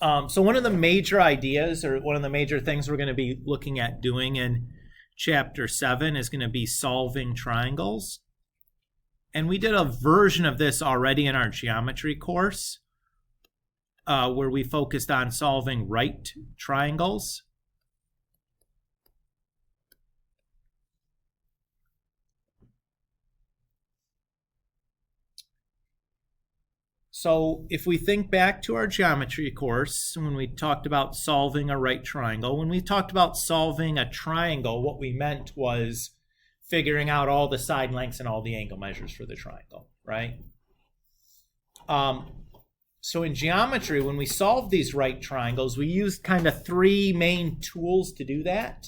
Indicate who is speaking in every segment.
Speaker 1: So one of the major ideas, or one of the major things we're going to be looking at doing in Chapter 7 is going to be solving triangles. And we did a version of this already in our geometry course, where we focused on solving right triangles. So if we think back to our geometry course, when we talked about solving a right triangle, when we talked about solving a triangle, what we meant was figuring out all the side lengths and all the angle measures for the triangle, right? So in geometry, when we solve these right triangles, we used kind of three main tools to do that.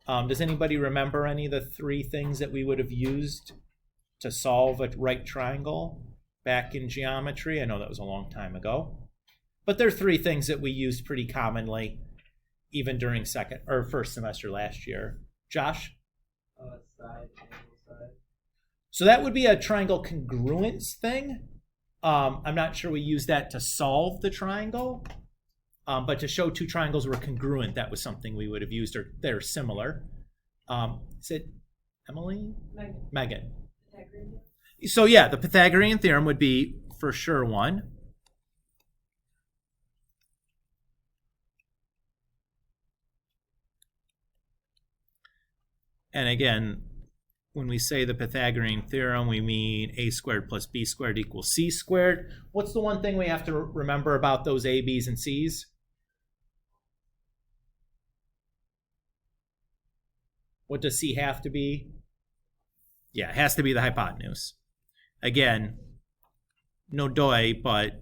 Speaker 1: Does anybody remember any of the three things that we would have used to solve a right triangle back in geometry? I know that was a long time ago, but there are three things that we used pretty commonly, even during first semester last year. Josh?
Speaker 2: Side, angle, side.
Speaker 1: So that would be a triangle congruence thing. I'm not sure we use that to solve the triangle, but to show two triangles were congruent, that was something we would have used, or they're similar. Is it Emily? Megan. So yeah, the Pythagorean theorem would be for sure one. And again, when we say the Pythagorean theorem, we mean a squared plus b squared equals c squared. What's the one thing we have to remember about those a, b's, and c's? What does c have to be? Yeah, it has to be the hypotenuse. Again, no doy, but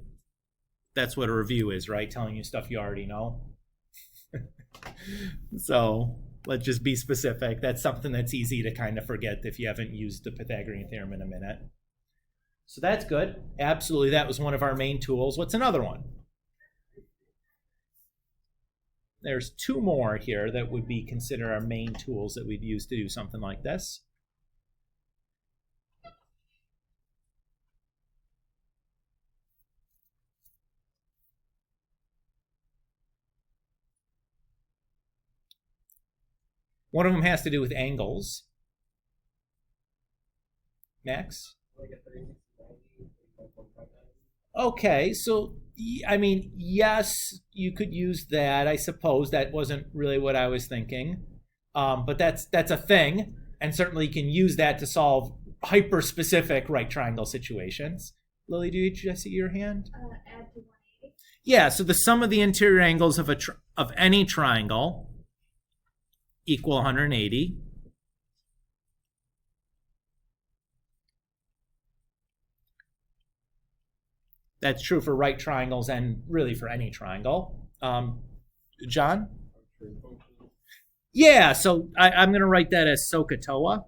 Speaker 1: that's what a review is, right? Telling you stuff you already know. So let's just be specific. That's something that's easy to kind of forget if you haven't used the Pythagorean theorem in a minute. So that's good. Absolutely, that was one of our main tools. What's another one? There's two more here that would be considered our main tools that we'd use to do something like this. One of them has to do with angles. Max? Okay, so I mean, yes, you could use that. I suppose that wasn't really what I was thinking, but that's a thing, and certainly you can use that to solve hyper-specific right triangle situations. Lily, did you see your hand?
Speaker 3: Add to 180.
Speaker 1: Yeah, so the sum of the interior angles of any triangle equal 180. That's true for right triangles and really for any triangle. John? Yeah, so I'm going to write that as SOHCAHTOA.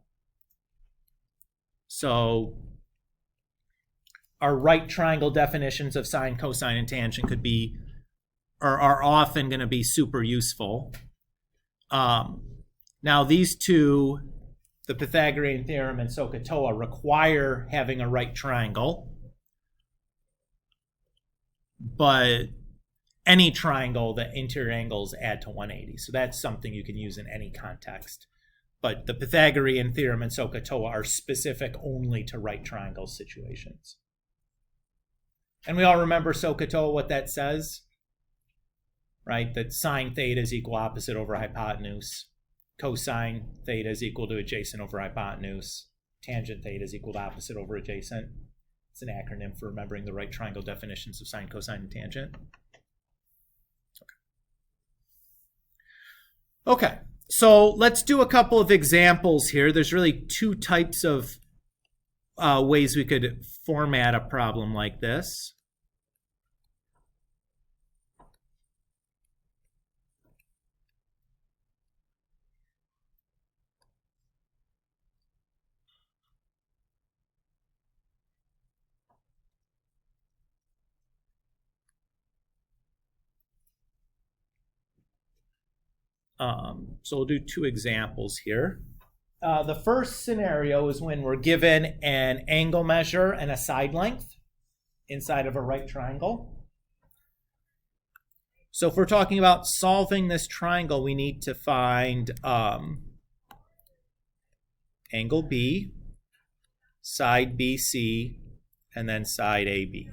Speaker 1: So our right triangle definitions of sine, cosine, and tangent could be, or are often going to be super useful. Now these two, the Pythagorean theorem and SOHCAHTOA, require having a right triangle. But any triangle, the interior angles add to 180. So that's something you can use in any context. But the Pythagorean theorem and SOHCAHTOA are specific only to right triangle situations. And we all remember SOHCAHTOA, what that says, right? That sine theta is equal opposite over hypotenuse. Cosine theta is equal to adjacent over hypotenuse. Tangent theta is equal to opposite over adjacent. It's an acronym for remembering the right triangle definitions of sine, cosine, and tangent. Okay, so let's do a couple of examples here. There's really two types of ways we could format a problem like this. So we'll do two examples here. The first scenario is when we're given an angle measure and a side length inside of a right triangle. So if we're talking about solving this triangle, we need to find angle B, side BC, and then side AB.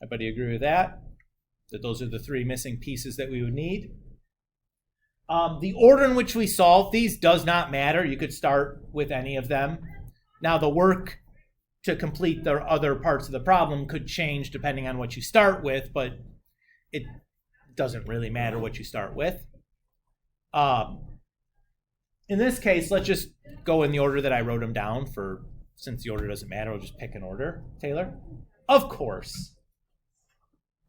Speaker 1: Everybody agree with that? That those are the three missing pieces that we would need. The order in which we solve these does not matter. You could start with any of them. Now the work to complete the other parts of the problem could change depending on what you start with, but it doesn't really matter what you start with. In this case, let's just go in the order that I wrote them down since the order doesn't matter, we'll just pick an order. Taylor? Of course.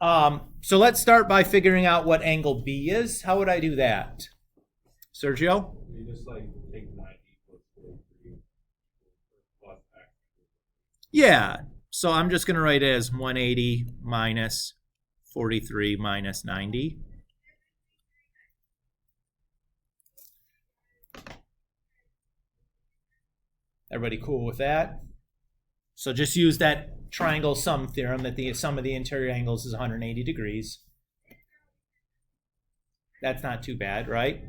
Speaker 1: So let's start by figuring out what angle B is. How would I do that? Sergio?
Speaker 3: You just take 90 plus 43 plus x.
Speaker 1: Yeah. So I'm just going to write it as 180 minus 43 minus 90. Everybody cool with that? So just use that triangle sum theorem that the sum of the interior angles is 180 degrees. That's not too bad, right?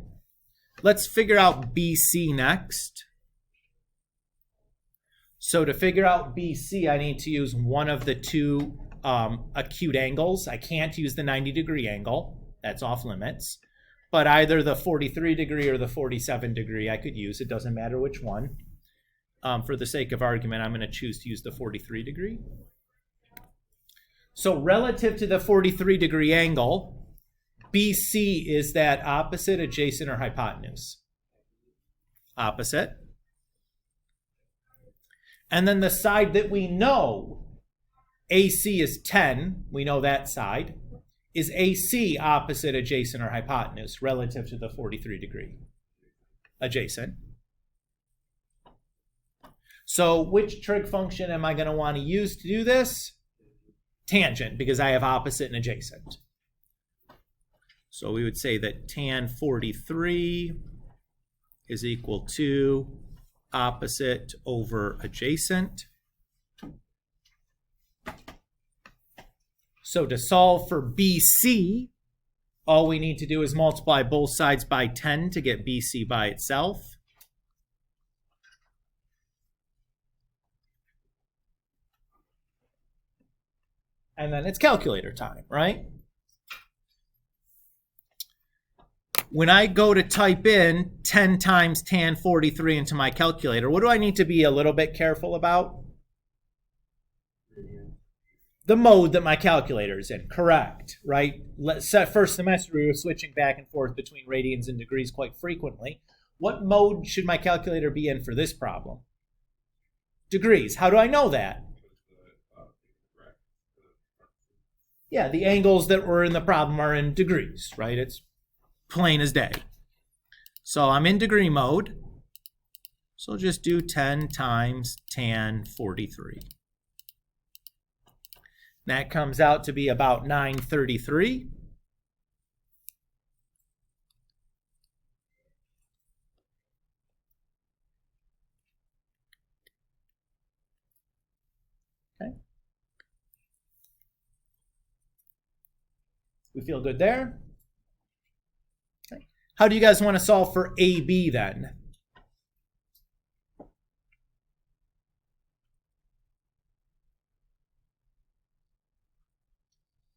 Speaker 1: Let's figure out BC next. So to figure out BC, I need to use one of the two acute angles. I can't use the 90-degree angle. That's off limits. But either the 43-degree or the 47-degree I could use. It doesn't matter which one. For the sake of argument, I'm going to choose to use the 43-degree. So relative to the 43-degree angle, BC is that opposite, adjacent, or hypotenuse. Opposite. And then the side that we know, AC is 10, we know that side, is AC opposite, adjacent, or hypotenuse relative to the 43-degree. Adjacent. So which trig function am I going to want to use to do this? Tangent, because I have opposite and adjacent. So we would say that tan 43 is equal to opposite over adjacent. So to solve for BC, all we need to do is multiply both sides by 10 to get BC by itself. And then it's calculator time, right? When I go to type in 10 times tan 43 into my calculator, what do I need to be a little bit careful about? The mode that my calculator is in. Correct, right? First semester, we were switching back and forth between radians and degrees quite frequently. What mode should my calculator be in for this problem? Degrees. How do I know that? Yeah, the angles that were in the problem are in degrees, right? It's plain as day. So I'm in degree mode. So I'll just do 10 times tan 43. That comes out to be about 933. Okay. We feel good there? Okay. How do you guys want to solve for AB then?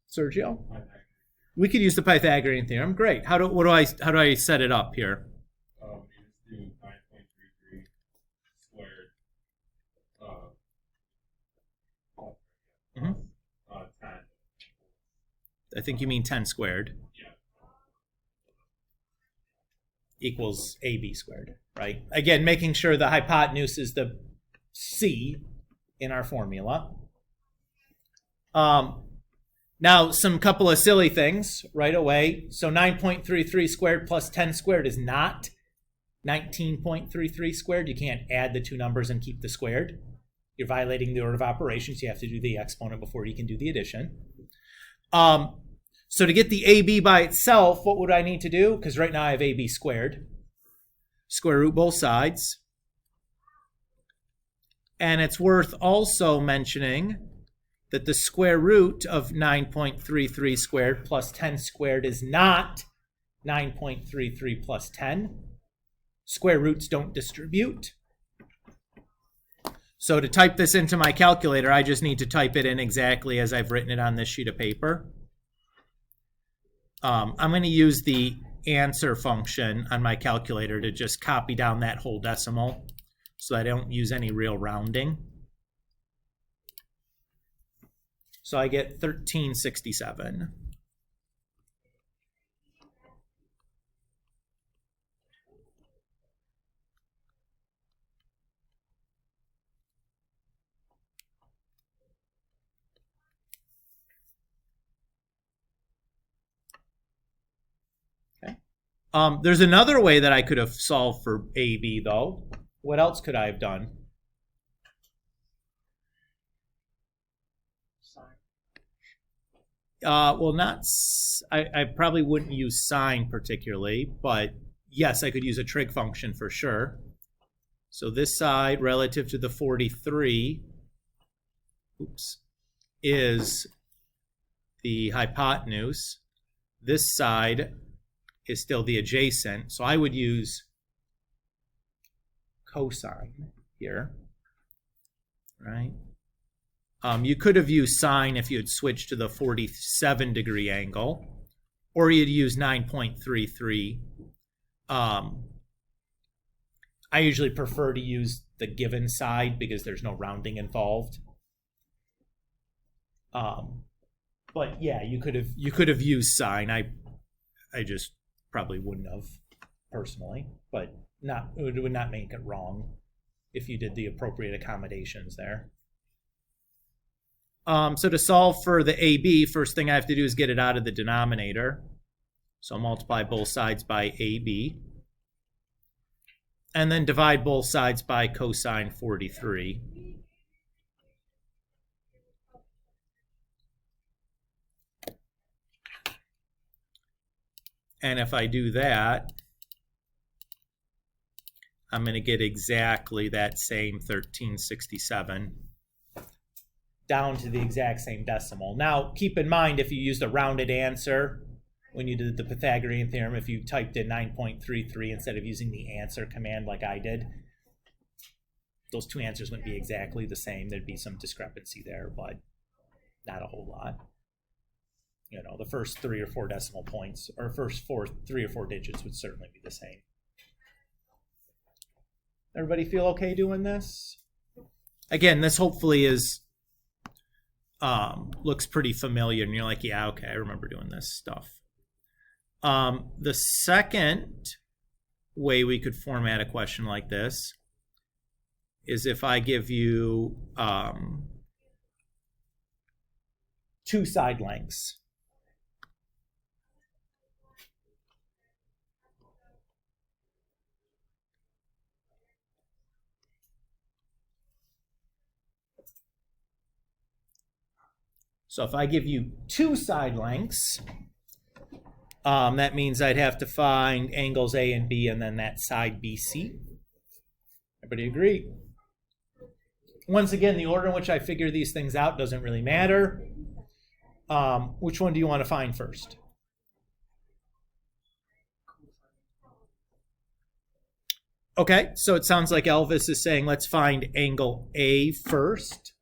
Speaker 1: Sergio? We could use the Pythagorean theorem. Great. How do I set it up here?
Speaker 3: You just do 9.33 squared. 10.
Speaker 1: I think you mean 10 squared.
Speaker 3: Yeah.
Speaker 1: Equals AB squared, right? Again, making sure the hypotenuse is the C in our formula. Now, some couple of silly things right away. So 9.33 squared plus 10 squared is not 19.33 squared. You can't add the two numbers and keep the squared. You're violating the order of operations. You have to do the exponent before you can do the addition. So to get the AB by itself, what would I need to do? Because right now I have AB squared. Square root both sides. And it's worth also mentioning, that the square root of 9.33 squared plus 10 squared is not 9.33 plus 10. Square roots don't distribute. So to type this into my calculator, I just need to type it in exactly as I've written it on this sheet of paper. I'm going to use the answer function on my calculator to just copy down that whole decimal so I don't use any real rounding. So I get 1367. There's another way that I could have solved for AB, though. What else could I have done? Well, I probably wouldn't use sine particularly, but yes, I could use a trig function for sure. So this side relative to the 43, is the hypotenuse. This side is still the adjacent. So I would use cosine here, right? You could have used sine if you had switched to the 47 degree angle, or you'd use 9.33. I usually prefer to use the given side because there's no rounding involved. But yeah, you could have used sine. I just probably wouldn't have personally, but it would not make it wrong if you did the appropriate accommodations there. So to solve for the AB, first thing I have to do is get it out of the denominator. So I'll multiply both sides by AB. And then divide both sides by cosine 43. And if I do that, I'm going to get exactly that same 1367 down to the exact same decimal. Now, keep in mind, if you used a rounded answer when you did the Pythagorean theorem, if you typed in 9.33 instead of using the answer command like I did, those two answers wouldn't be exactly the same. There'd be some discrepancy there, but not a whole lot. You know, the first 3 or 4 decimal points, or first 3 or 4 digits would certainly be the same. Everybody feel okay doing this? Again, this hopefully is looks pretty familiar, and you're like, yeah, okay, I remember doing this stuff. The second way we could format a question like this is if I give you 2 side lengths. So if I give you 2 side lengths, that means I'd have to find angles A and B and then that side BC. Everybody agree? Once again, the order in which I figure these things out doesn't really matter. Which one do you want to find first? Okay, so it sounds like Elvis is saying let's find angle A first.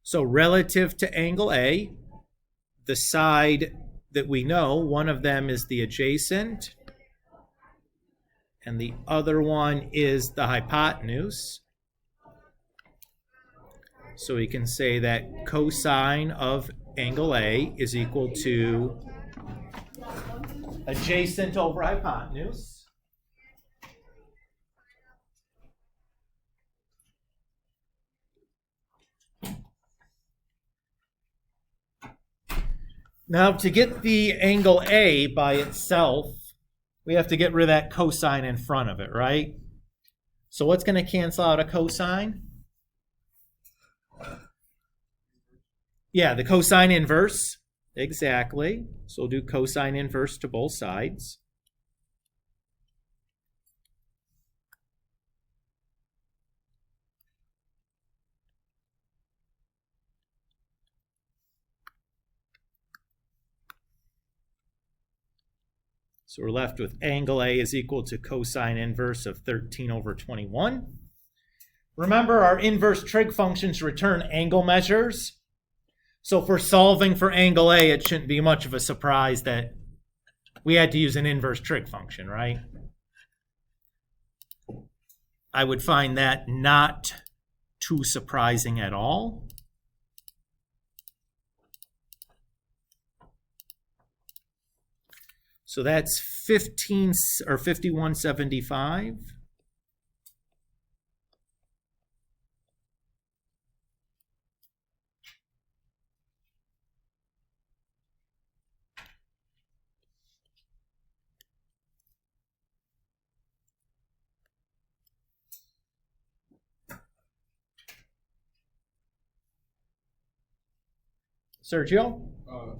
Speaker 1: So relative to angle A, the side that we know, one of them is the adjacent, and the other one is the hypotenuse. So we can say that cosine of angle A is equal to adjacent over hypotenuse. Now, to get the angle A by itself, we have to get rid of that cosine in front of it, right? So what's going to cancel out a cosine? Yeah, the cosine inverse. Exactly. So we'll do cosine inverse to both sides. So we're left with angle A is equal to cosine inverse of 13 over 21. Remember, our inverse trig functions return angle measures. So for solving for angle A, it shouldn't be much of a surprise that we had to use an inverse trig function, right? I would find that not too surprising at all. So that's 5175. Sergio?
Speaker 3: Your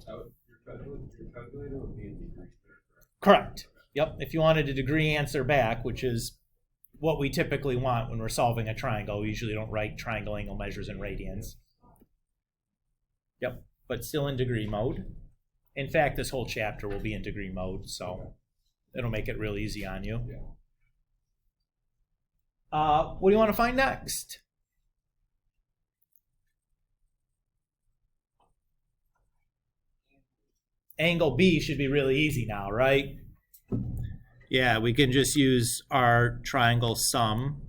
Speaker 3: calculator would be in degrees there, correct?
Speaker 1: Correct. Yep. If you wanted a degree answer back, which is what we typically want when we're solving a triangle, we usually don't write triangle angle measures in radians. Yep. But still in degree mode. In fact, this whole chapter will be in degree mode, so it'll make it real easy on you.
Speaker 3: Yeah.
Speaker 1: What do you want to find next? Angle B should be really easy now, right? Yeah, we can just use our triangle sum.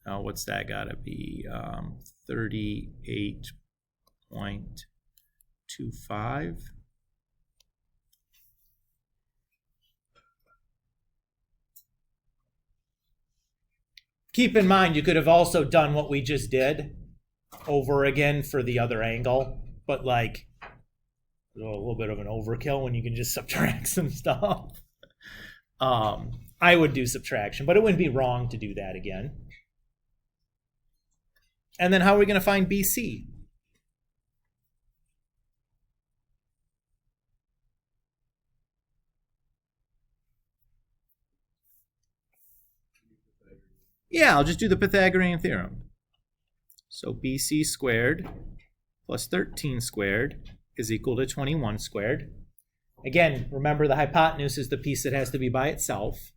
Speaker 1: Oh, what's that got to be? 38.25. Keep in mind, you could have also done what we just did over again for the other angle, but like a little bit of an overkill when you can just subtract some stuff. I would do subtraction, but it wouldn't be wrong to do that again. And then how are we going to find BC? Yeah, I'll just do the Pythagorean Theorem. So BC squared plus 13 squared is equal to 21 squared. Again, remember the hypotenuse is the piece that has to be by itself.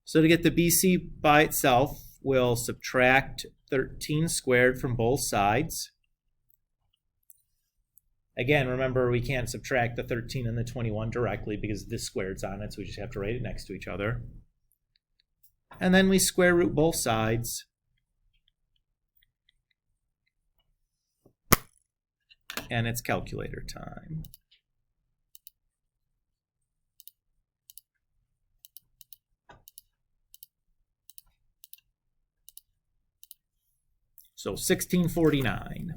Speaker 1: So to get the BC by itself, we'll subtract 13 squared from both sides. Again, remember we can't subtract the 13 and the 21 directly because this squared's on it, so we just have to write it next to each other. And then we square root both sides. And it's calculator time. So 1649.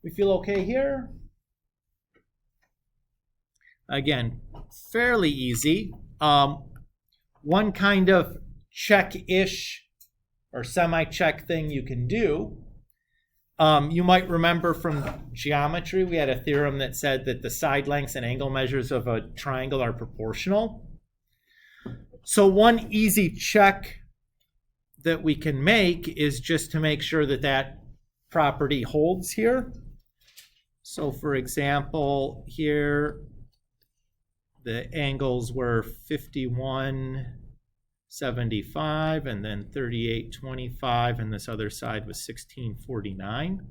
Speaker 1: We feel okay here? Again, fairly easy. One kind of check-ish or semi-check thing you can do. You might remember from geometry, we had a theorem that said that the side lengths and angle measures of a triangle are proportional. So one easy check that we can make is just to make sure that that property holds here. So for example, here the angles were 51.75 and then 38.25, and this other side was 16.49.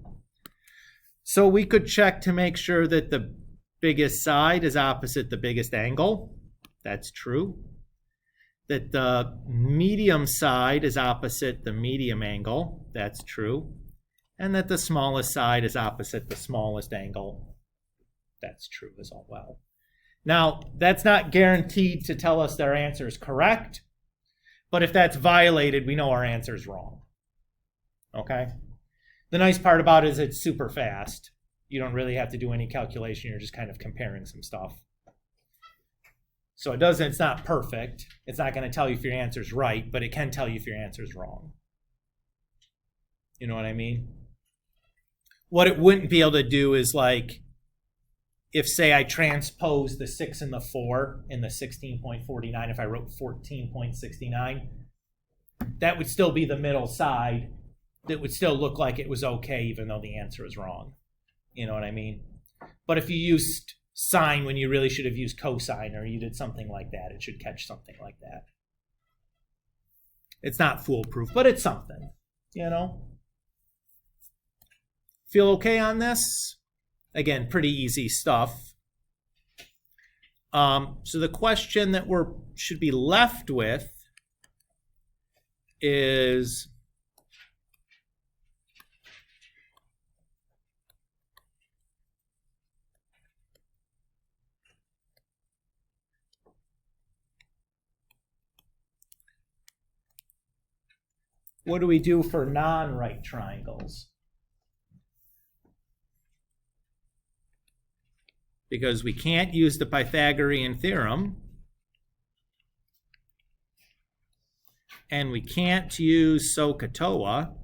Speaker 1: So we could check to make sure that the biggest side is opposite the biggest angle. That's true. That the medium side is opposite the medium angle. That's true. And that the smallest side is opposite the smallest angle. That's true as well. Now, that's not guaranteed to tell us that our answer is correct, but if that's violated, we know our answer is wrong. Okay? The nice part about it is it's super fast. You don't really have to do any calculation. You're just kind of comparing some stuff. So it's not perfect. It's not going to tell you if your answer is right, but it can tell you if your answer is wrong. You know what I mean? What it wouldn't be able to do is like, if say I transpose the 6 and the 4 in the 16.49, if I wrote 14.69, that would still be the middle side. That would still look like it was okay, even though the answer is wrong. You know what I mean? But if you used sine when you really should have used cosine, or you did something like that, it should catch something like that. It's not foolproof, but it's something, you know? Feel okay on this? Again, pretty easy stuff. So the question that we should be left with is, what do we do for non-right triangles? Because we can't use the Pythagorean theorem, and we can't use SOHCAHTOA.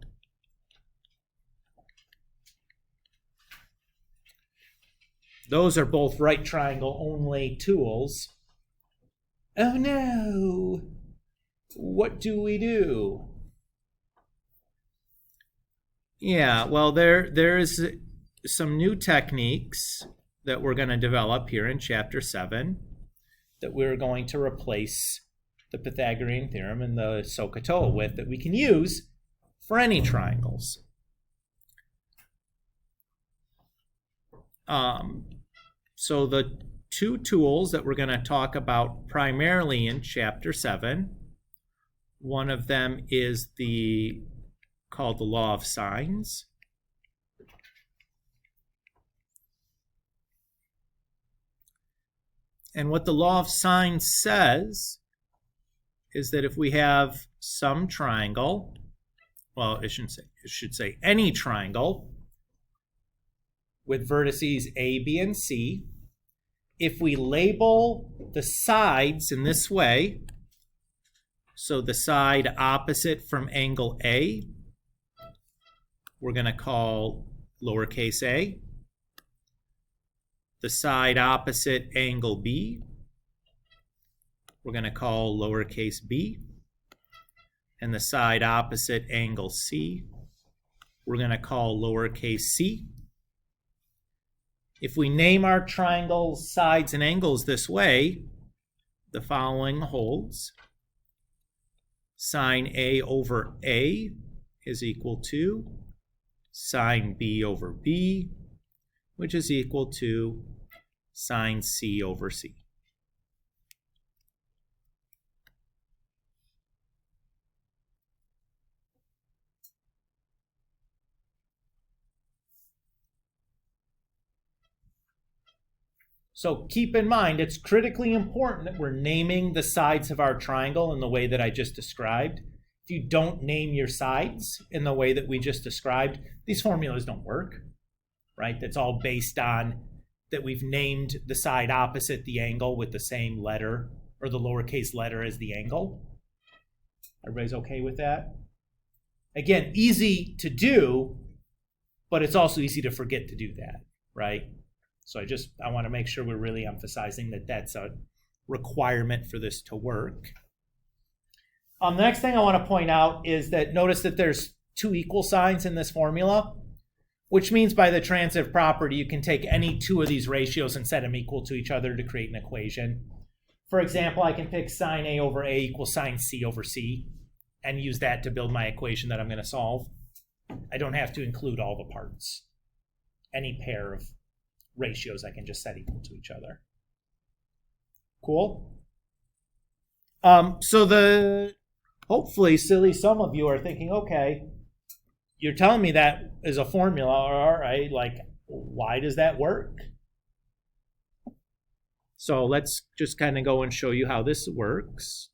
Speaker 1: Those are both right triangle only tools. Oh no! What do we do? Yeah, well, there is some new techniques that we're going to develop here in Chapter 7 that we're going to replace the Pythagorean theorem and the SOHCAHTOA with, that we can use for any triangles. So the two tools that we're going to talk about primarily in Chapter 7, one of them is called the Law of Cosines. And what the Law of Cosines says is that if we have some triangle, well, it should say any triangle with vertices A, B, and C, if we label the sides in this way, so the side opposite from angle A, we're going to call lowercase a. The side opposite angle B, we're going to call lowercase b. And the side opposite angle C, we're going to call lowercase c. If we name our triangles sides and angles this way, the following holds. Sine A over A is equal to sine B over B, which is equal to sine C over C. So keep in mind, it's critically important that we're naming the sides of our triangle in the way that I just described. If you don't name your sides in the way that we just described, these formulas don't work, right? That's all based on that we've named the side opposite the angle with the same letter or the lowercase letter as the angle. Everybody's okay with that? Again, easy to do, but it's also easy to forget to do that, right? So I want to make sure we're really emphasizing that that's a requirement for this to work. The next thing I want to point out is that notice that there's two equal signs in this formula, which means by the transitive property, you can take any two of these ratios and set them equal to each other to create an equation. For example, I can pick sine A over A equals sine C over C and use that to build my equation that I'm going to solve. I don't have to include all the parts. Any pair of ratios I can just set equal to each other. Cool? So hopefully, silly, some of you are thinking, okay, you're telling me that is a formula, all right, like, why does that work? So let's just kind of go and show you how this works.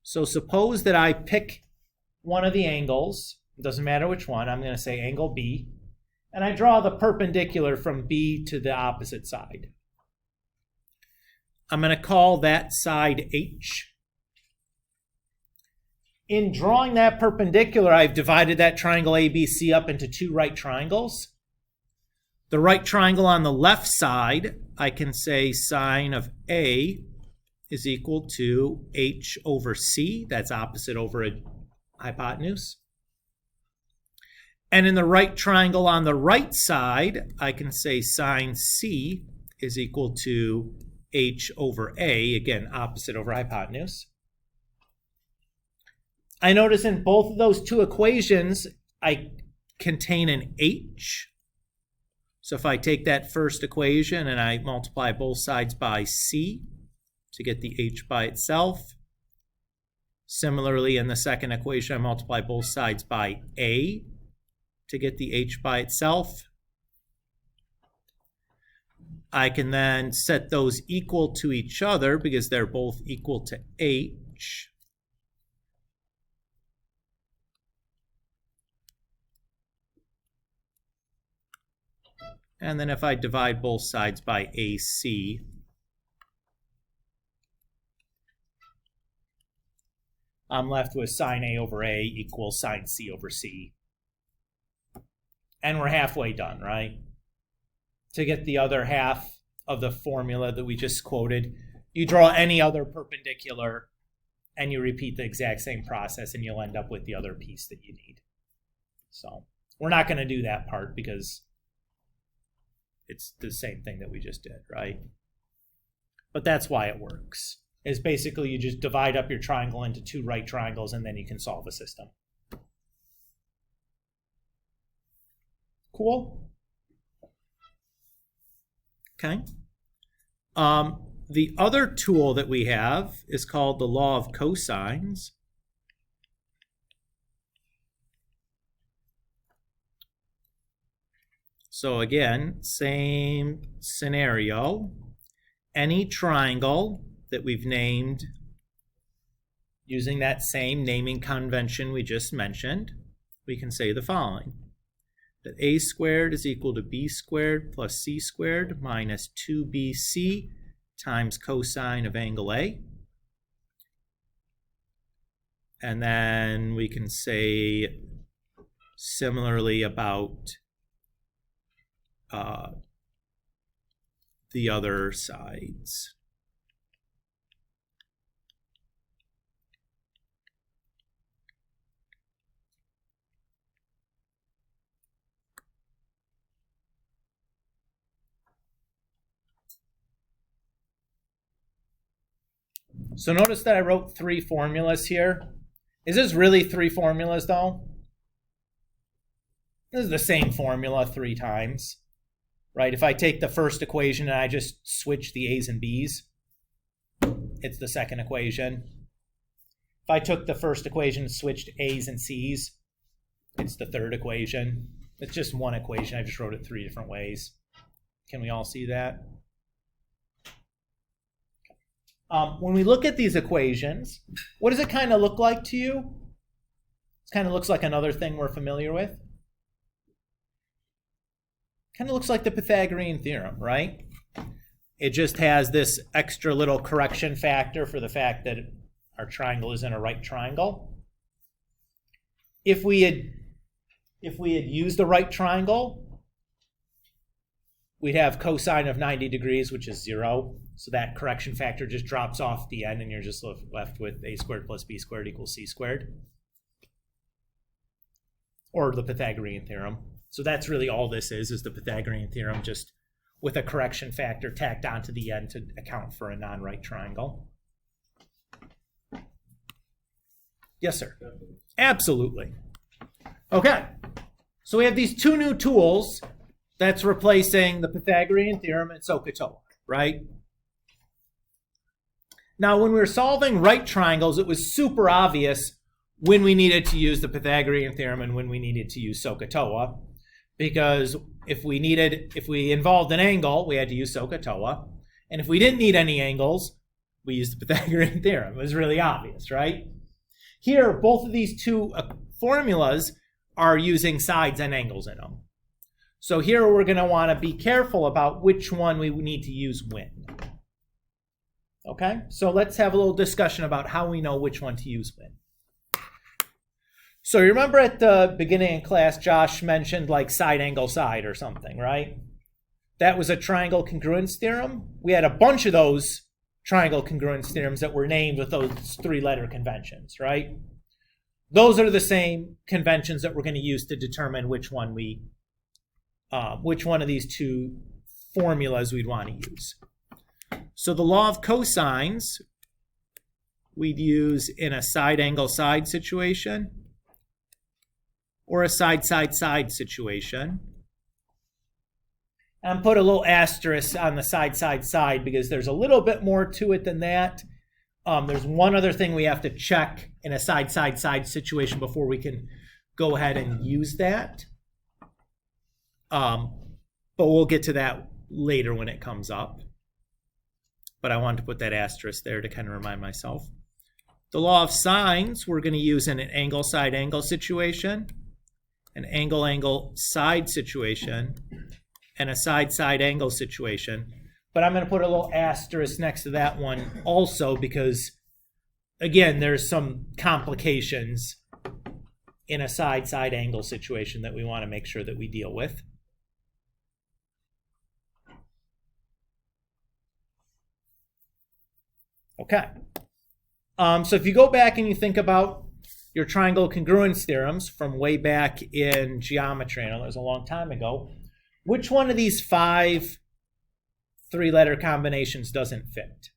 Speaker 1: So suppose that I pick one of the angles, it doesn't matter which one, I'm going to say angle B, and I draw the perpendicular from B to the opposite side. I'm going to call that side H. In drawing that perpendicular, I've divided that triangle ABC up into two right triangles. The right triangle on the left side, I can say sine of A is equal to H over C. That's opposite over a hypotenuse. And in the right triangle on the right side, I can say sine C is equal to H over A, again, opposite over hypotenuse. I notice in both of those two equations, I contain an H. So if I take that first equation and I multiply both sides by C to get the H by itself. Similarly, in the second equation, I multiply both sides by A to get the H by itself. I can then set those equal to each other because they're both equal to H. And then if I divide both sides by AC, I'm left with sine A over A equals sine C over C. And we're halfway done, right? To get the other half of the formula that we just quoted, you draw any other perpendicular and you repeat the exact same process and you'll end up with the other piece that you need. So we're not going to do that part because it's the same thing that we just did, right? But that's why it works. Is basically you just divide up your triangle into two right triangles and then you can solve a system. Cool? Okay. The other tool that we have is called the Law of Cosines. So again, same scenario. Any triangle that we've named using that same naming convention we just mentioned, we can say the following. That a squared is equal to b squared plus c squared minus 2bc times cosine of angle A. And then we can say similarly about the other sides. So notice that I wrote three formulas here. Is this really three formulas though? This is the same formula three times, right? If I take the first equation and I just switch the A's and B's, it's the second equation. If I took the first equation and switched A's and C's, it's the third equation. It's just one equation. I just wrote it three different ways. Can we all see that? When we look at these equations, what does it kind of look like to you? It kind of looks like another thing we're familiar with. Kind of looks like the Pythagorean Theorem, right? It just has this extra little correction factor for the fact that our triangle isn't a right triangle. If we had used the right triangle, we'd have cosine of 90 degrees, which is 0. So that correction factor just drops off the end, and you're just left with a squared plus b squared equals c squared. Or the Pythagorean Theorem. So that's really all this is the Pythagorean Theorem, just with a correction factor tacked onto the end to account for a non-right triangle. Yes, sir. Absolutely. Okay. So we have these two new tools that's replacing the Pythagorean Theorem and SOHCAHTOA, right? Now, when we were solving right triangles, it was super obvious when we needed to use the Pythagorean theorem and when we needed to use SOHCAHTOA, because if we involved an angle, we had to use SOHCAHTOA, and if we didn't need any angles, we used the Pythagorean theorem. It was really obvious, right? Here, both of these two formulas are using sides and angles in them. So here we're going to want to be careful about which one we need to use when. Okay, so let's have a little discussion about how we know which one to use when. So you remember at the beginning of class, Josh mentioned like side angle side or something, right? That was a triangle congruence theorem. We had a bunch of those triangle congruence theorems that were named with those three-letter conventions, right? Those are the same conventions that we're going to use to determine which one of these two formulas we'd want to use. So the law of cosines we'd use in a side angle side situation or a side side side situation. And put a little asterisk on the side side side because there's a little bit more to it than that. There's one other thing we have to check in a side side side situation before we can go ahead and use that. But we'll get to that later when it comes up. But I wanted to put that asterisk there to kind of remind myself. The law of sines we're going to use in an angle side angle situation, an angle angle side situation, and a side side angle situation. But I'm going to put a little asterisk next to that one also because, again, there's some complications in a side side angle situation that we want to make sure that we deal with. Okay. So if you go back and you think about your triangle congruence theorems from way back in geometry, I know that was a long time ago, which one of these 5 three-letter combinations doesn't fit?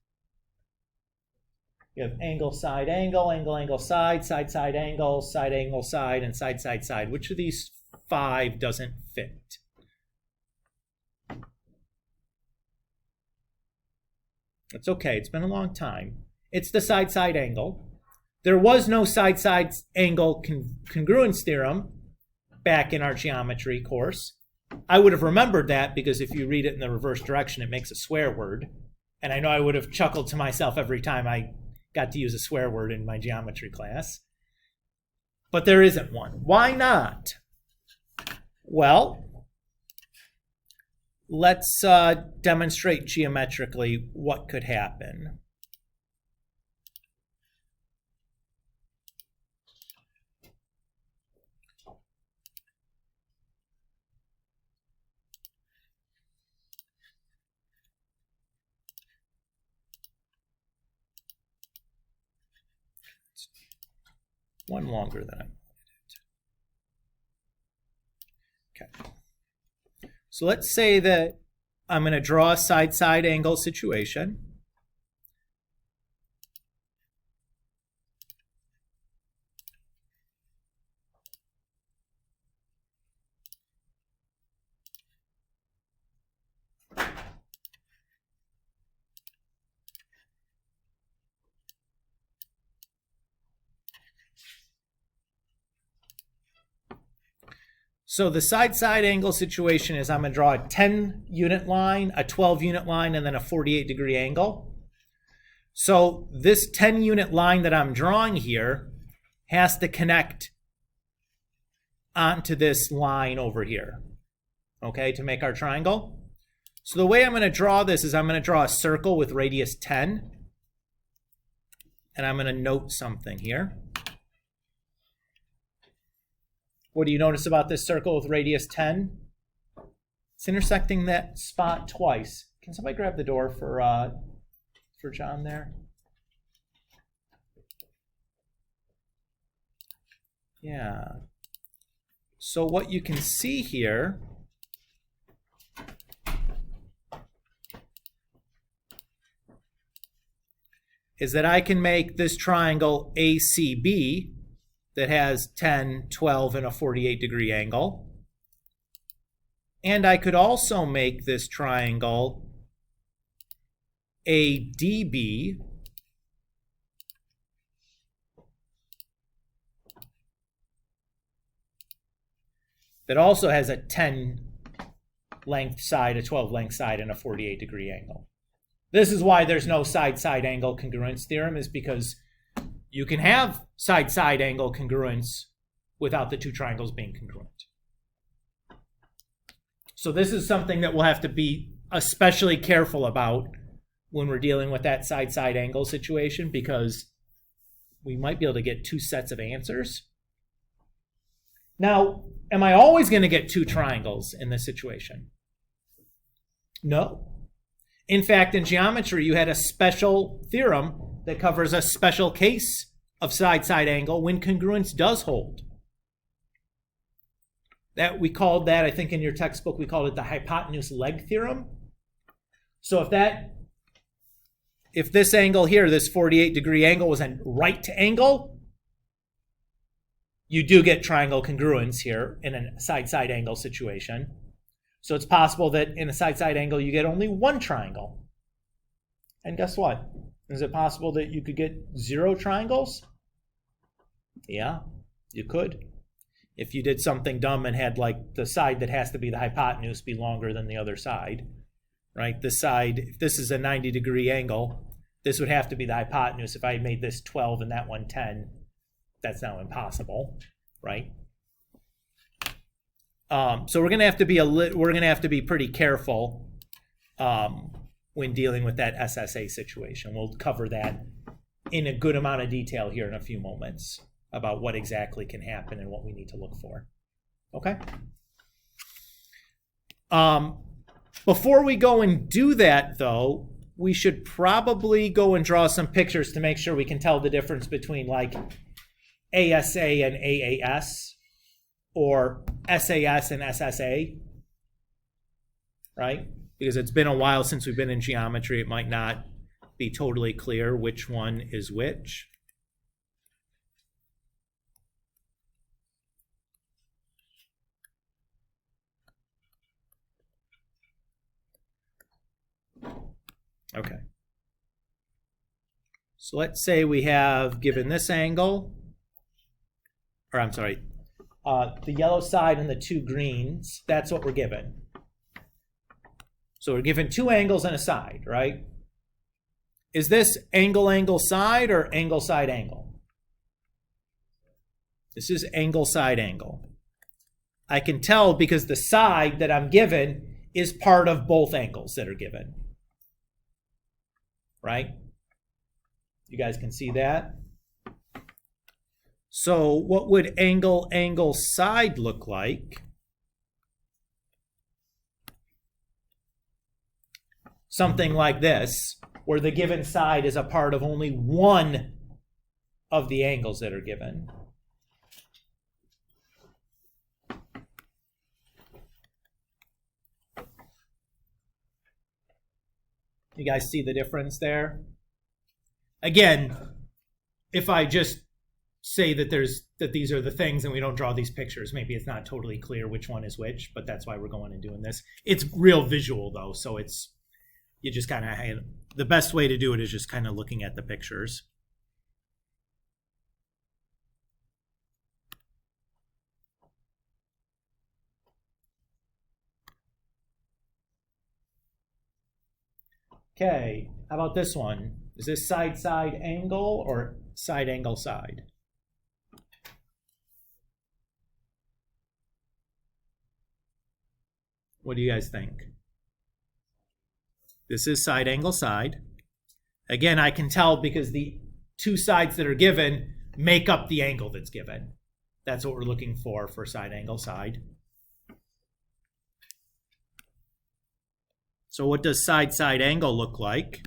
Speaker 1: You have angle, side, angle, angle, angle, side, side, side, angle, side, and side, side, side. Which of these 5 doesn't fit? It's okay. It's been a long time. It's the side, side angle. There was no side, side angle congruence theorem back in our geometry course. I would have remembered that because if you read it in the reverse direction, it makes a swear word. And I know I would have chuckled to myself every time I got to use a swear word in my geometry class. But there isn't one. Why not? Well, let's demonstrate geometrically what could happen. One longer than I wanted it. Okay. So let's say that I'm going to draw a side-side angle situation. So the side-side angle situation is I'm going to draw a 10-unit line, a 12-unit line, and then a 48-degree angle. So this 10-unit line that I'm drawing here has to connect onto this line over here, okay, to make our triangle. So the way I'm going to draw this is I'm going to draw a circle with radius 10, and I'm going to note something here. What do you notice about this circle with radius 10? It's intersecting that spot twice. Can somebody grab the door for John there? Yeah. So what you can see here is that I can make this triangle ACB that has 10, 12, and a 48-degree angle. And I could also make this triangle ADB that also has a 10 length side, a 12 length side, and a 48-degree angle. This is why there's no side-side angle congruence theorem, is because you can have side-side angle congruence without the two triangles being congruent. So this is something that we'll have to be especially careful about when we're dealing with that side-side angle situation, because we might be able to get two sets of answers. Now, am I always going to get two triangles in this situation? No. In fact, in geometry, you had a special theorem that covers a special case of side-side angle when congruence does hold. That we called that, I think in your textbook, we called it the Hypotenuse Leg Theorem. So if this angle here, this 48-degree angle, was a right angle, you do get triangle congruence here in a side-side angle situation. So it's possible that in a side-side angle, you get only one triangle. And guess what? Is it possible that you could get 0 triangles? Yeah, you could. If you did something dumb and had like the side that has to be the hypotenuse be longer than the other side, right? This side, if this is a 90-degree angle, this would have to be the hypotenuse. If I made this 12 and that one 10, that's now impossible, right? So we're going to have to be pretty careful when dealing with that SSA situation. We'll cover that in a good amount of detail here in a few moments about what exactly can happen and what we need to look for. Okay? Before we go and do that, though, we should probably go and draw some pictures to make sure we can tell the difference between like ASA and AAS, or SAS and SSA, right? Because it's been a while since we've been in geometry. It might not be totally clear which one is which. Okay. So let's say we have given this angle, or I'm sorry, the yellow side and the two greens, that's what we're given. So we're given two angles and a side, right? Is this angle, angle, side, or angle, side, angle? This is angle, side, angle. I can tell because the side that I'm given is part of both angles that are given. Right? You guys can see that? So what would angle, angle, side look like? Something like this, where the given side is a part of only one of the angles that are given. You guys see the difference there? Again, if I just say that these are the things and we don't draw these pictures, maybe it's not totally clear which one is which, but that's why we're going and doing this. It's real visual though, so you just kind of, the best way to do it is just kind of looking at the pictures. Okay, how about this one? Is this side-side angle or side angle side? What do you guys think? This is side angle side. Again, I can tell because the two sides that are given make up the angle that's given. That's what we're looking for side angle side. So what does side-side angle look like?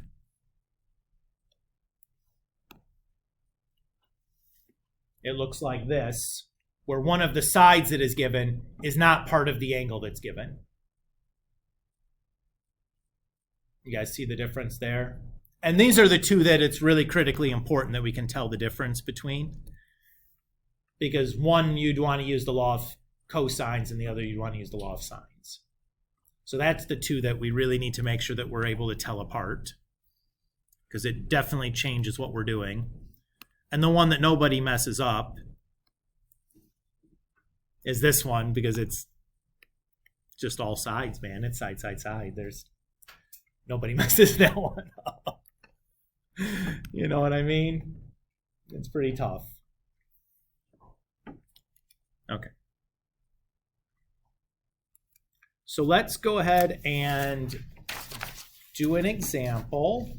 Speaker 1: It looks like this, where one of the sides that is given is not part of the angle that's given. You guys see the difference there? And these are the two that it's really critically important that we can tell the difference between. Because one, you'd want to use the law of cosines, and the other, you'd want to use the law of sines. So that's the two that we really need to make sure that we're able to tell apart, because it definitely changes what we're doing. And the one that nobody messes up is this one, because it's just all sides, man. It's side, side, side. There's nobody messes that one up. You know what I mean? It's pretty tough. Okay. So let's go ahead and do an example.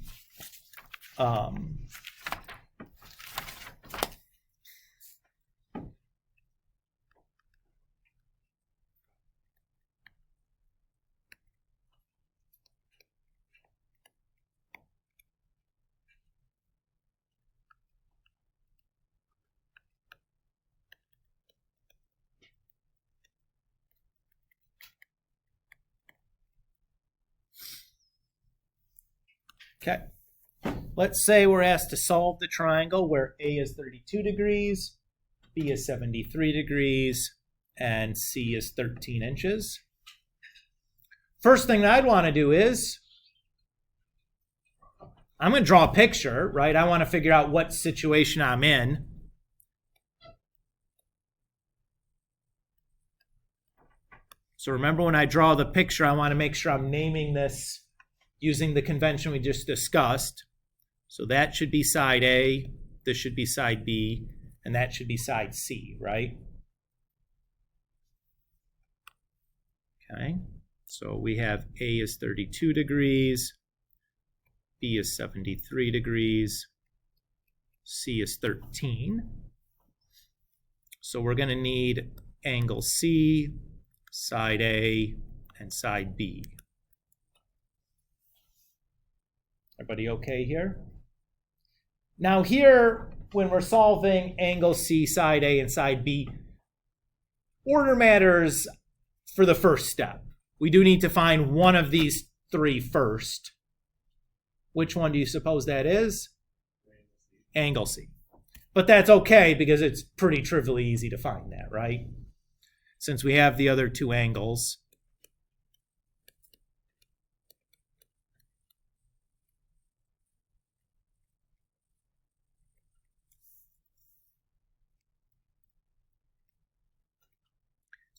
Speaker 1: Okay, let's say we're asked to solve the triangle where A is 32 degrees, B is 73 degrees, and C is 13 inches. First thing that I'd want to do is, I'm going to draw a picture, right? I want to figure out what situation I'm in. So remember, when I draw the picture, I want to make sure I'm naming this using the convention we just discussed. So that should be side A, this should be side B, and that should be side C, right? Okay, so we have A is 32 degrees, B is 73 degrees, C is 13. So we're going to need angle C, side A, and side B. Everybody okay here? Now here, when we're solving angle C, side A, and side B, order matters for the first step. We do need to find one of these three first. Which one do you suppose that is? Angle C. But that's okay because it's pretty trivially easy to find that, right? Since we have the other two angles.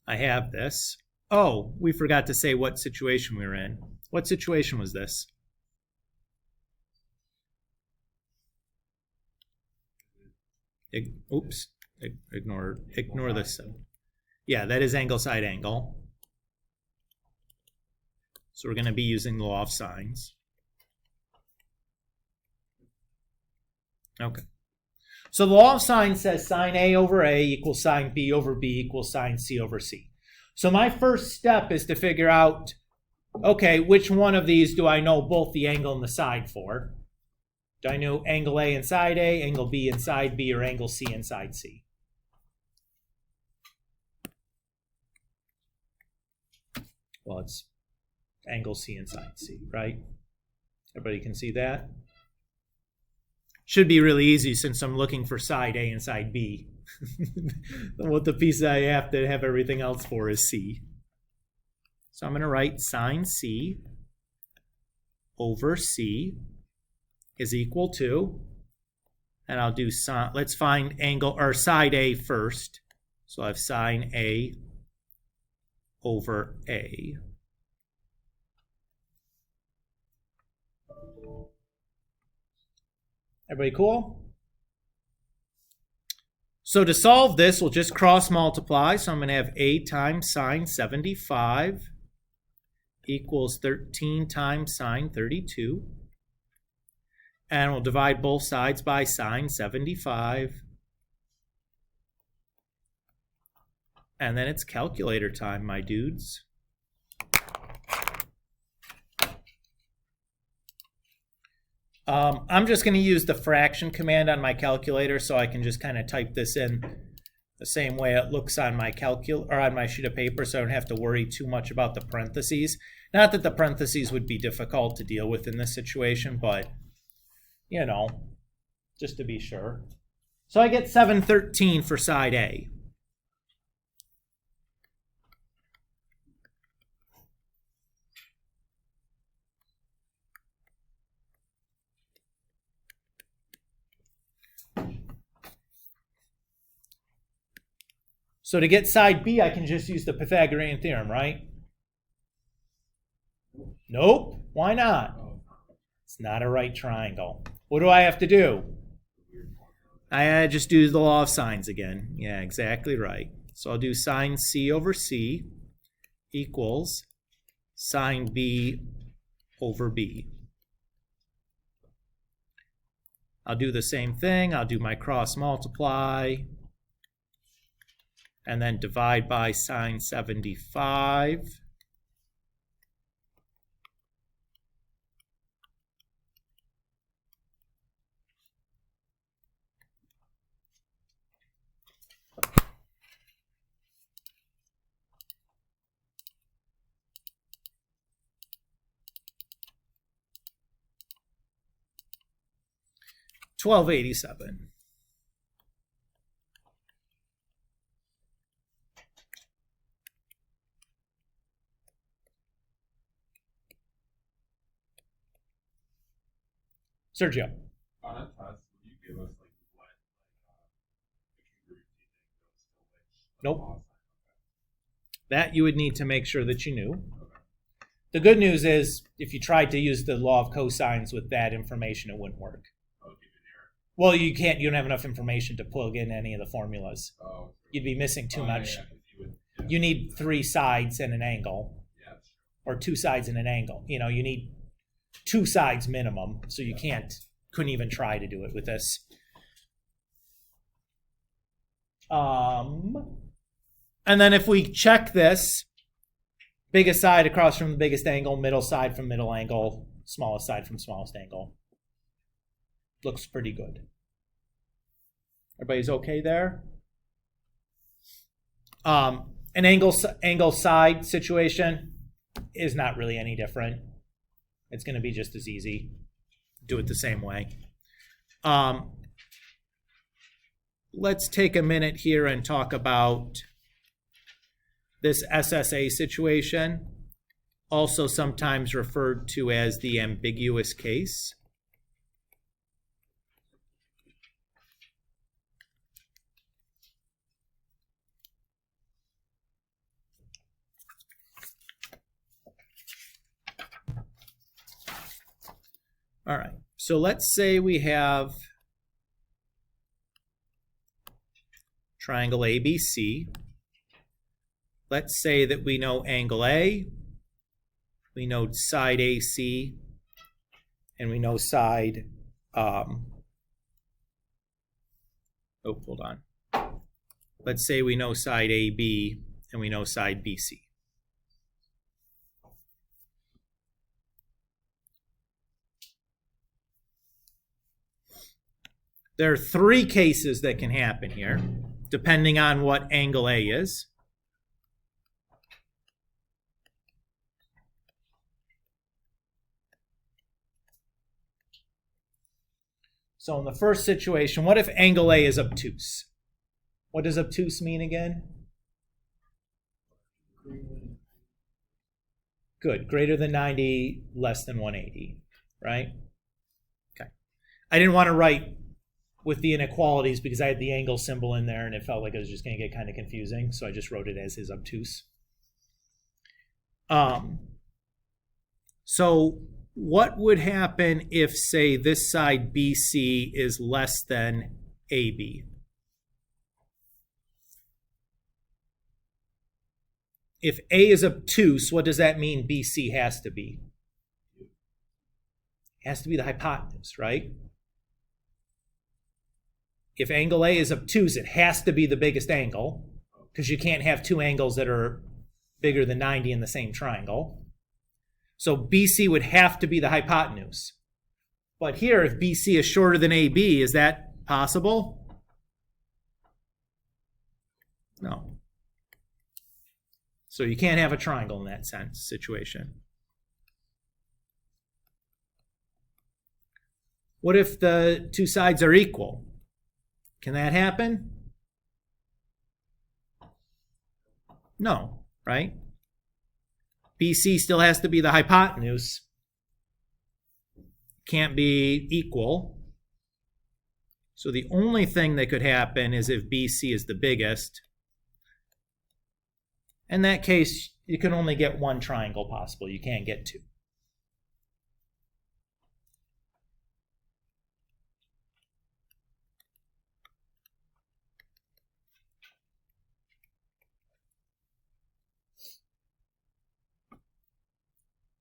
Speaker 1: I have this. Oh, we forgot to say what situation we were in. What situation was this? Oops, ignore this. Yeah, that is angle side angle. So we're going to be using the law of sines. Okay. So the law of sines says sine A over A equals sine B over B equals sine C over C. So my first step is to figure out, okay, which one of these do I know both the angle and the side for? Do I know angle A inside A, angle B inside B, or angle C inside C? Well, it's angle C inside C, right? Everybody can see that? Should be really easy since I'm looking for side A and side B. What the piece I have to have everything else for is C. So I'm going to write sine C over C is equal to, and I'll do sine, let's find angle or side A first. So I have sine A over A. Everybody cool? So to solve this, we'll just cross multiply. So I'm going to have A times sine 75 equals 13 times sine 32. And we'll divide both sides by sine 75. And then it's calculator time, my dudes. I'm just going to use the fraction command on my calculator so I can just kind of type this in the same way it looks on my on my sheet of paper, so I don't have to worry too much about the parentheses. Not that the parentheses would be difficult to deal with in this situation, but you know, just to be sure. So I get 713 for side A. So to get side B, I can just use the Pythagorean theorem, right? Nope. Why not? It's not a right triangle. What do I have to do? I just do the law of sines again. Yeah, exactly right. So I'll do sine C over C equals sine B over B. I'll do the same thing. I'll do my cross multiply and then divide by sine 75. $12.87. Sergio.
Speaker 3: On a test, would you give us like what the congruence you think goes to which?
Speaker 1: Nope.
Speaker 3: Law sign?
Speaker 1: That you would need to make sure that you knew. The good news is if you tried to use the law of cosines with that information, it wouldn't work.
Speaker 3: Oh, give an error.
Speaker 1: Well, you don't have enough information to plug in any of the formulas.
Speaker 3: Oh,
Speaker 1: You'd be missing too much.
Speaker 3: Yeah, 'cause you would, yeah.
Speaker 1: You need 3 sides and an angle,
Speaker 3: Yeah, that's true.
Speaker 1: or 2 sides and an angle. You need 2 sides minimum, so you couldn't even try to do it with this. And then if we check this, biggest side across from the biggest angle, middle side from middle angle, smallest side from smallest angle. Looks pretty good. Everybody's okay there? An angle side situation is not really any different. It's going to be just as easy. Do it the same way. Let's take a minute here and talk about this SSA situation, also sometimes referred to as the ambiguous case. All right, so let's say we have triangle ABC. Let's say that we know angle A, we know side AC, and we know side, hold on. Let's say we know side AB and we know side BC. There are 3 cases that can happen here, depending on what angle A is. So in the first situation, what if angle A is obtuse? What does obtuse mean again? Good. Greater than 90, less than 180, right? Okay. I didn't want to write with the inequalities because I had the angle symbol in there and it felt like it was just going to get kind of confusing. So I just wrote it as is obtuse. So what would happen if, say, this side BC is less than AB? If A is obtuse, what does that mean BC has to be? It has to be the hypotenuse, right? If angle A is obtuse, it has to be the biggest angle because you can't have 2 angles that are bigger than 90 in the same triangle. So BC would have to be the hypotenuse. But here, if BC is shorter than AB, is that possible? No. So you can't have a triangle in that sense situation. What if the 2 sides are equal? Can that happen? No, right? BC still has to be the hypotenuse. Can't be equal. So the only thing that could happen is if BC is the biggest In that case, you can only get one triangle possible. You can't get two.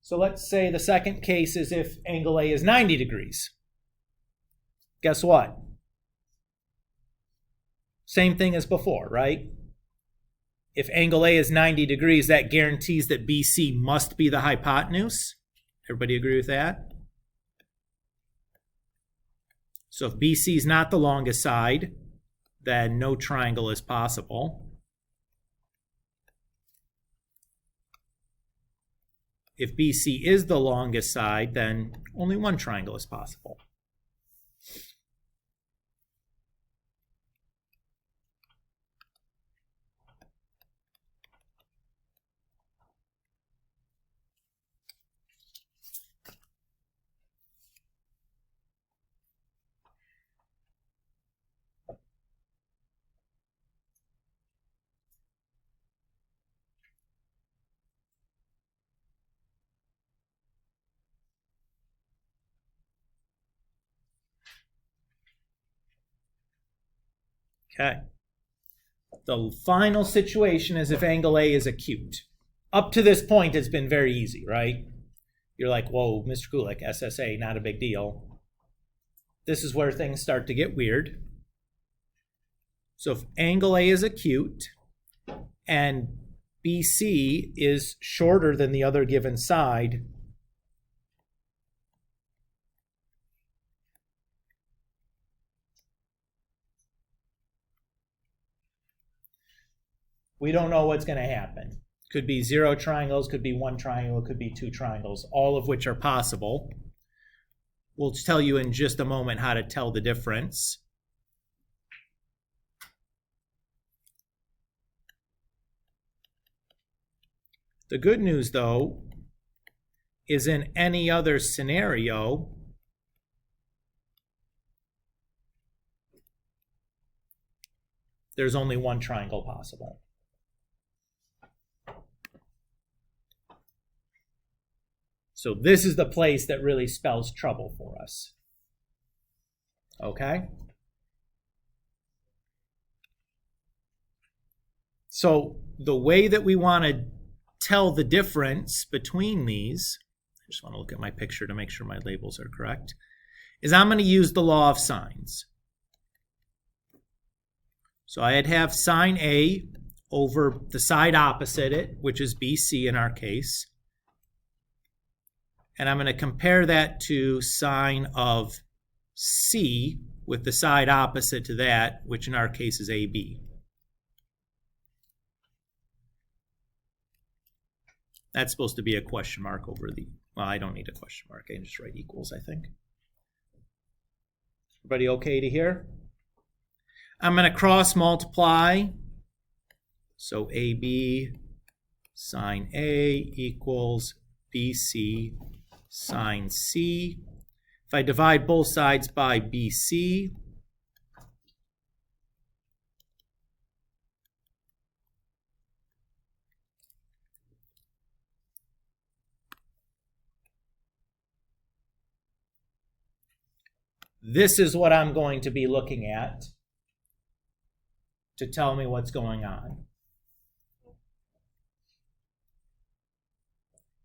Speaker 1: So let's say the second case is if angle A is 90 degrees. Guess what? Same thing as before, right? If angle A is 90 degrees, that guarantees that BC must be the hypotenuse. Everybody agree with that? So if BC is not the longest side, then no triangle is possible. If BC is the longest side, then only one triangle is possible. Okay. The final situation is if angle A is acute. Up to this point, it's been very easy, right? You're like, whoa, Mr. Kulik, SSA, not a big deal. This is where things start to get weird. So if angle A is acute and BC is shorter than the other given side, we don't know what's going to happen. Could be 0 triangles, could be 1 triangle, could be 2 triangles, all of which are possible. We'll tell you in just a moment how to tell the difference. The good news, though, is in any other scenario, there's only one triangle possible. So this is the place that really spells trouble for us. Okay? So the way that we want to tell the difference between these, I just want to look at my picture to make sure my labels are correct, is I'm going to use the law of sines. So I'd have sine A over the side opposite it, which is BC in our case. And I'm going to compare that to sine of C with the side opposite to that, which in our case is AB. That's supposed to be a question mark over the, well, I don't need a question mark. I can just write equals, I think. Everybody okay to hear? I'm going to cross multiply. So AB sine A equals BC sine C. If I divide both sides by BC, this is what I'm going to be looking at to tell me what's going on.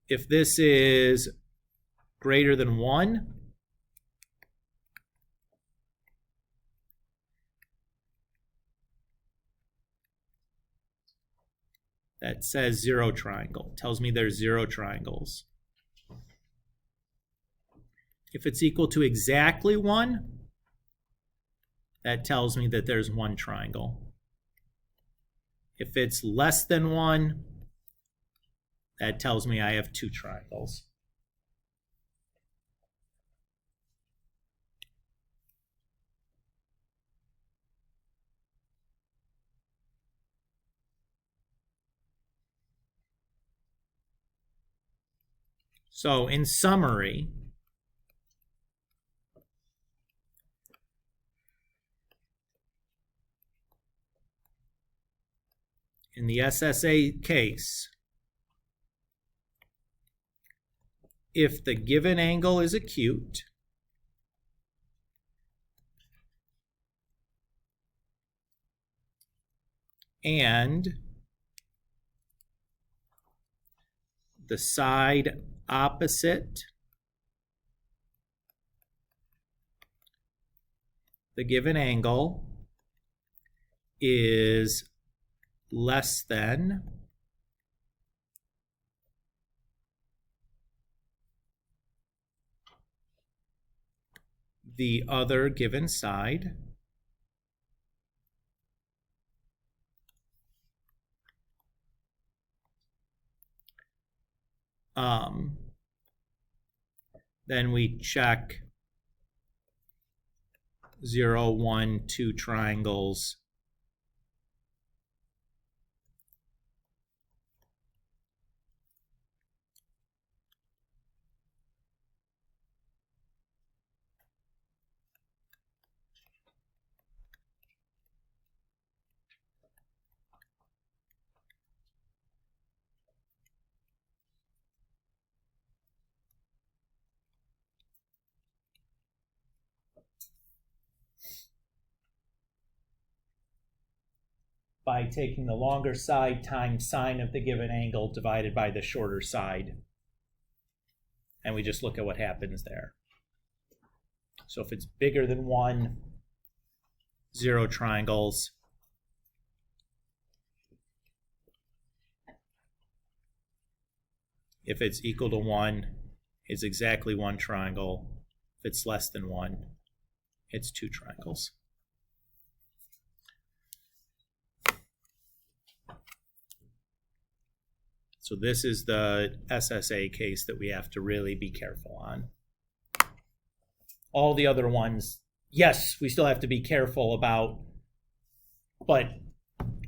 Speaker 1: If this is greater than 1, that says 0 triangle. It tells me there's 0 triangles. If it's equal to exactly 1, that tells me that there's 1 triangle. If it's less than 1, that tells me I have 2 triangles. So in summary, in the SSA case, if the given angle is acute, and the side opposite the given angle is less than the other given side, then we check 0, 1, 2 triangles by taking the longer side times sine of the given angle divided by the shorter side. And we just look at what happens there. So if it's bigger than 1, 0 triangles. If it's equal to 1, it's exactly 1 triangle. If it's less than 1, it's 2 triangles. So this is the SSA case that we have to really be careful on. All the other ones, yes, we still have to be careful about, but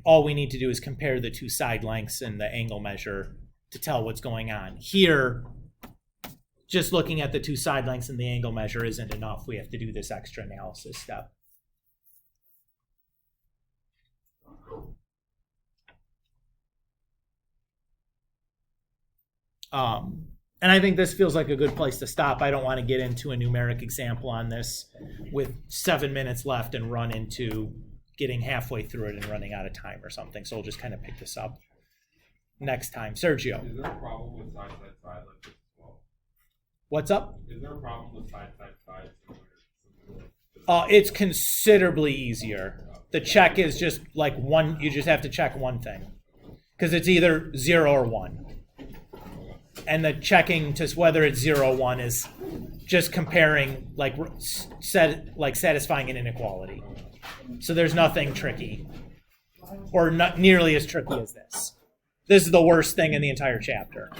Speaker 1: all we need to do is compare the two side lengths and the angle measure to tell what's going on. Here, just looking at the two side lengths and the angle measure isn't enough. We have to do this extra analysis step. And I think this feels like a good place to stop. I don't want to get into a numeric example on this with 7 minutes left and run into getting halfway through it and running out of time or something. So we'll just kind of pick this up next time. Sergio.
Speaker 3: Is there a problem with side like this as well?
Speaker 1: What's up?
Speaker 3: Is there a problem with side?
Speaker 1: It's considerably easier. The check is just like one. You just have to check one thing because it's either 0 or 1. And the checking to whether it's 0 or 1 is just comparing, like satisfying an inequality. So there's nothing tricky, or not nearly as tricky as this. This is the worst thing in the entire chapter.